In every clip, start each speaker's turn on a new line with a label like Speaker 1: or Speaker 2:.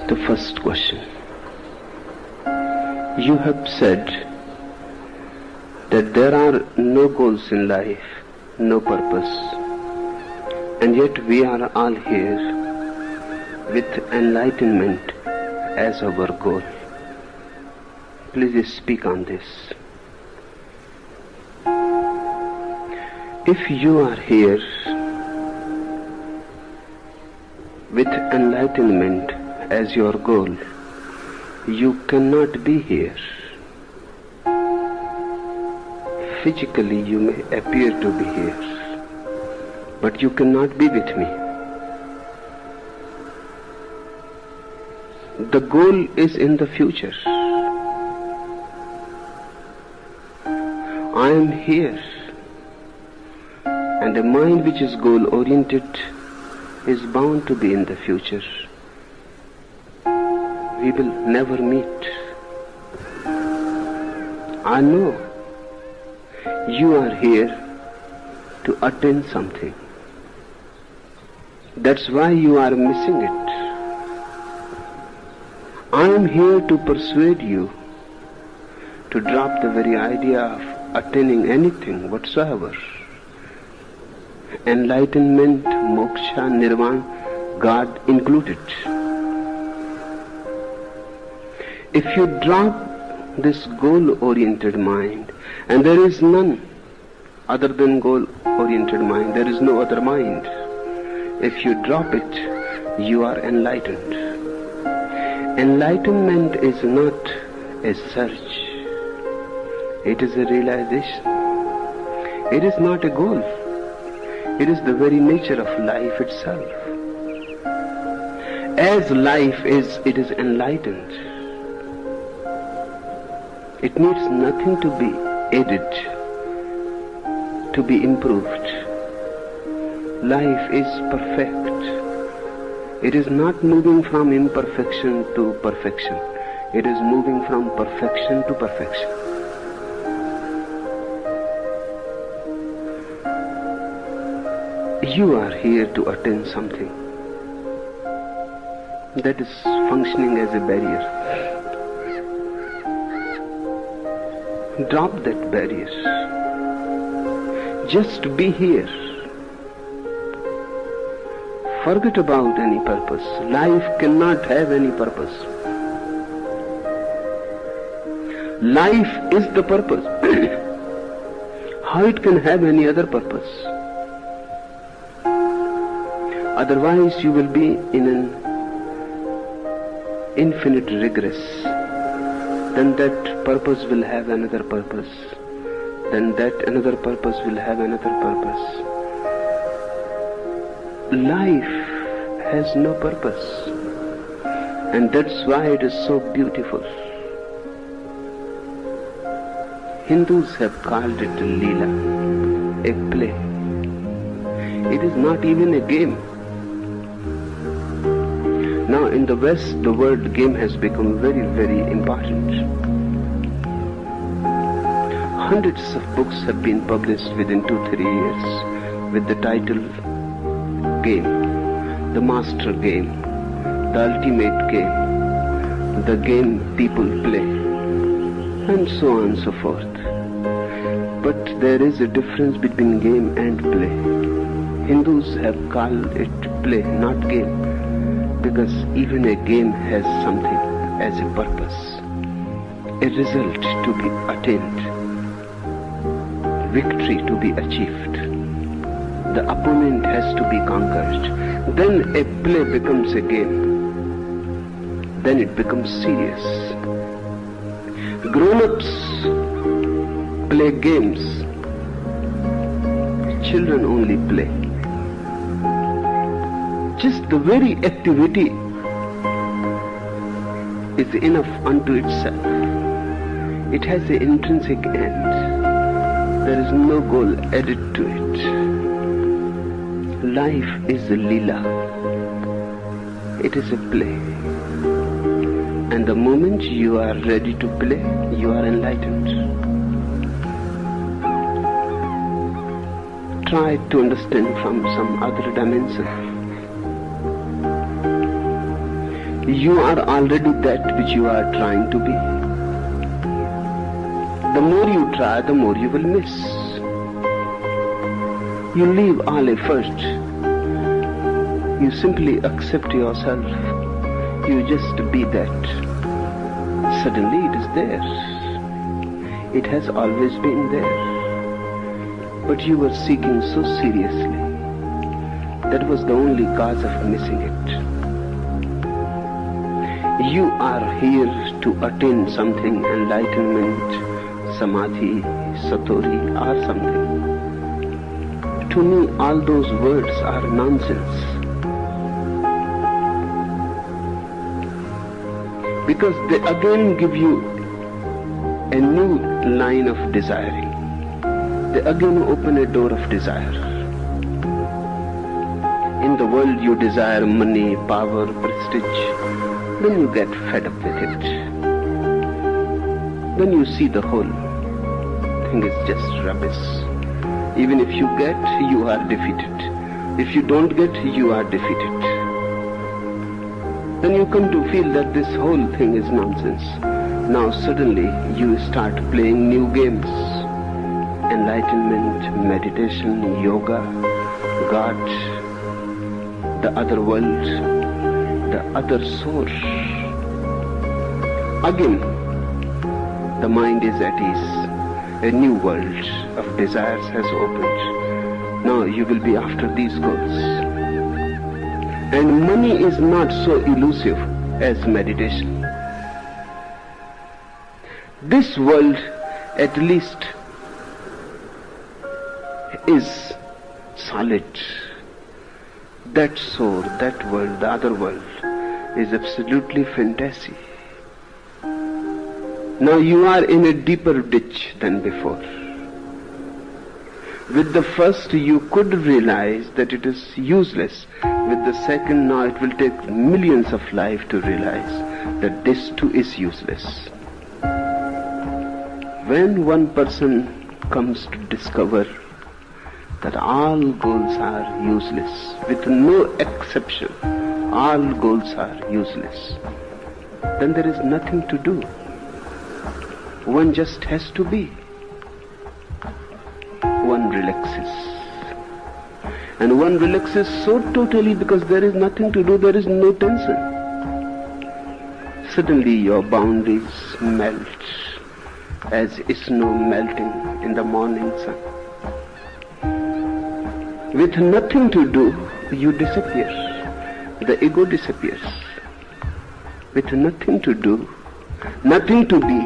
Speaker 1: The first question. You have said that there are no goals in life, no purpose, and yet we are all here with enlightenment as our goal. Please speak on this. If you are here with enlightenment as your goal, you cannot be here. Physically you may appear to be here, but you cannot be with me. The goal is in the future. I am here, and a mind which is goal-oriented is bound to be in the future. We will never meet. I know you are here to attain something. That's why you are missing it. I am here to persuade you to drop the very idea of attaining anything whatsoever. Enlightenment, moksha, nirvana, God included. If you drop this goal-oriented mind, and there is none other than goal-oriented mind, there is no other mind. If you drop it, you are enlightened. Enlightenment is not a search. It is a realization. It is not a goal. It is the very nature of life itself. As life is, it is enlightened. It needs nothing to be added, to be improved. Life is perfect. It is not moving from imperfection to perfection. It is moving from perfection to perfection. You are here to attain something that is functioning as a barrier. Drop that barrier. Just be here. Forget about any purpose. Life cannot have any purpose. Life is the purpose. How it can have any other purpose? Otherwise you will be in an infinite regress. Then that purpose will have another purpose. Then that another purpose will have another purpose. Life has no purpose. And that's why it is so beautiful. Hindus have called it Leela, a play. It is not even a game. Now in the West, the word game has become very, very important. Hundreds of books have been published within 2-3 years with the title Game, the master game, the ultimate game, the game people play, and so on and so forth. But there is a difference between game and play. Hindus have called it play, not game. Because even a game has something as a purpose, a result to be attained, victory to be achieved. The opponent has to be conquered. Then a play becomes a game. Then it becomes serious. Grown-ups play games. Children only play. Just the very activity is enough unto itself. It has an intrinsic end. There is no goal added to it. Life is a Leela. It is a play. And the moment you are ready to play, you are enlightened. Try to understand from some other dimension. You are already that which you are trying to be. The more you try, the more you will miss. You leave all effort. You simply accept yourself. You just be that. Suddenly it is there. It has always been there. But you were seeking so seriously. That was the only cause of missing it. You are here to attain something, enlightenment, samadhi, satori, or something. To me, all those words are nonsense. Because they again give you a new line of desiring. They again open a door of desire. In the world you desire money, power, prestige. Then you get fed up with it. Then you see the whole thing is just rubbish. Even if you get, you are defeated. If you don't get, you are defeated. Then you come to feel that this whole thing is nonsense. Now suddenly you start playing new games. Enlightenment, meditation, yoga, God, the other world, the other source. Again, the mind is at ease. A new world of desires has opened. Now you will be after these goals. And money is not so elusive as meditation. This world, at least, is solid. That soul, that world, the other world, is absolutely fantasy. Now you are in a deeper ditch than before. With the first you could realize that it is useless. With the second, now it will take millions of lives to realize that this too is useless. When one person comes to discover that all goals are useless, with no exception, all goals are useless, then there is nothing to do. One just has to be. One relaxes. And one relaxes so totally because there is nothing to do, there is no tension. Suddenly your boundaries melt as snow melting in the morning sun. With nothing to do, you disappear. The ego disappears. With nothing to do, nothing to be,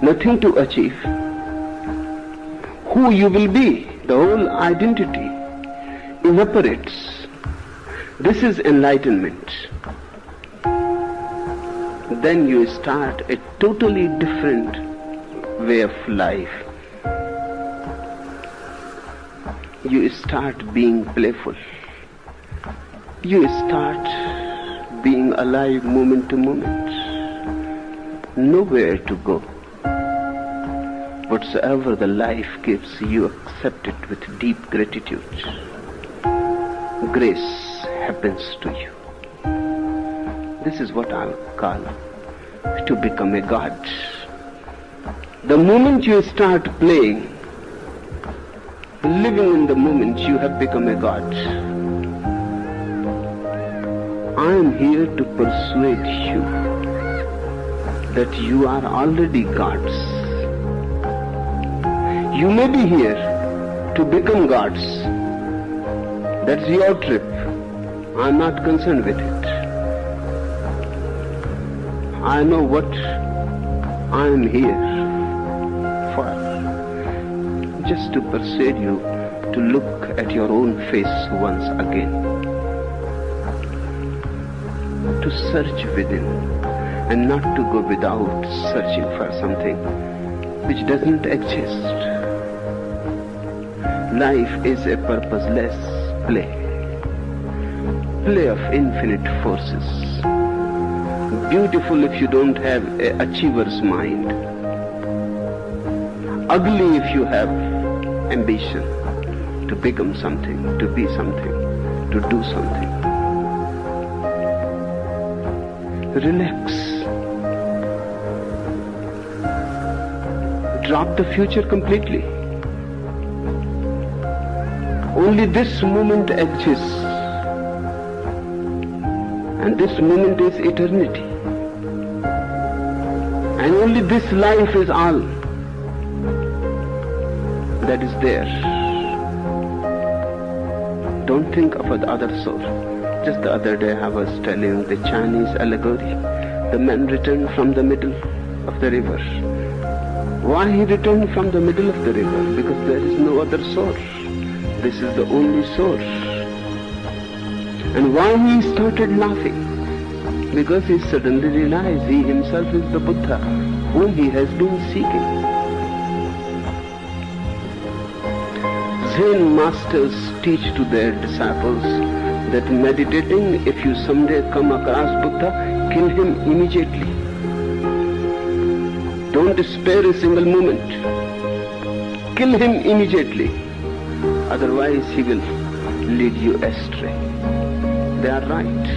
Speaker 1: nothing to achieve, who you will be, the whole identity evaporates. This is enlightenment. Then you start a totally different way of life. You start being playful. You start being alive moment to moment. Nowhere to go. Whatsoever the life gives, you accept it with deep gratitude. Grace happens to you. This is what I'll call to become a god. The moment you start playing, living in the moment, you have become a god. I am here to persuade you that you are already gods. You may be here to become gods. That's your trip. I'm not concerned with it. I know what I am here for. Just to persuade you to look at your own face once again. To search within and not to go without searching for something which doesn't exist. Life is a purposeless play. Play of infinite forces. Beautiful if you don't have an achiever's mind. Ugly if you have ambition to become something, to be something, to do something. Relax. Drop the future completely. Only this moment exists. And this moment is eternity. And only this life is all that is there. Don't think of the other soul. Just the other day I was telling the Chinese allegory. The man returned from the middle of the river. Why he returned from the middle of the river? Because there is no other source. This is the only source. And why he started laughing? Because he suddenly realized he himself is the Buddha whom he has been seeking. Zen masters teach to their disciples that meditating, if you someday come across Buddha, kill him immediately. Don't spare a single moment. Kill him immediately. Otherwise he will lead you astray. They are right.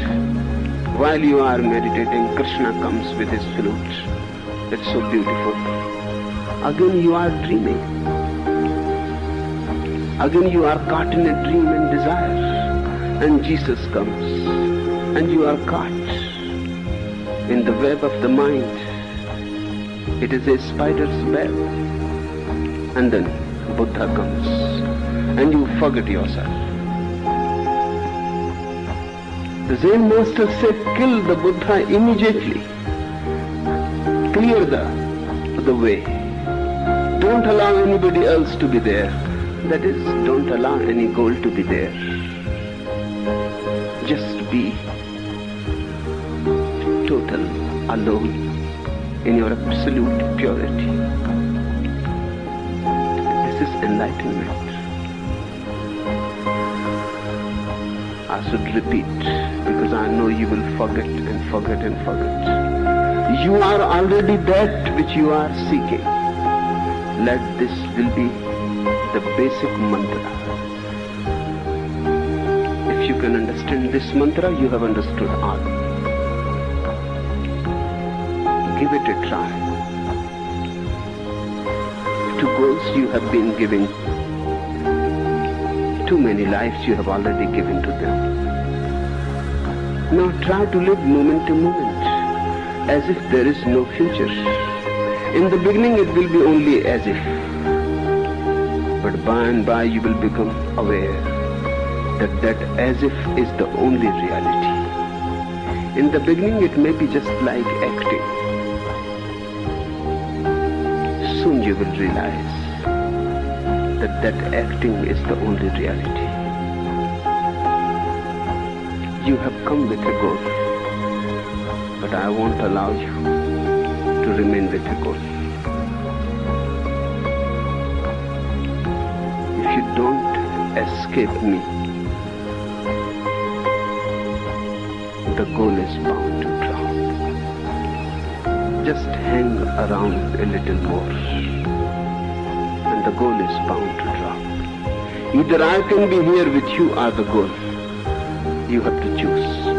Speaker 1: While you are meditating, Krishna comes with his flute. It's so beautiful. Again you are dreaming. Again you are caught in a dream and desire. And Jesus comes. And you are caught in the web of the mind. It is a spider's web. And then Buddha comes. And you forget yourself. The Zen master said, kill the Buddha immediately. Clear the way. Don't allow anybody else to be there. That is, don't allow any goal to be there. Just be total, alone, in your absolute purity. This is enlightenment. I should repeat, because I know you will forget and forget and forget. You are already that which you are seeking. Let this will be the basic mantra. If you can understand this mantra, you have understood all. Give it a try. To goals you have been giving. Too many lives you have already given to them. Now try to live moment to moment, as if there is no future. In the beginning it will be only as if. But by and by you will become aware that as if is the only reality. In the beginning it may be just like acting. Soon you will realize that acting is the only reality. You have come with a goal, but I won't allow you to remain with a goal. If you don't escape me, the goal is bound to drown. Just hang around a little more, and the goal is bound to drop. Either I can be here with you or the goal. You have to choose.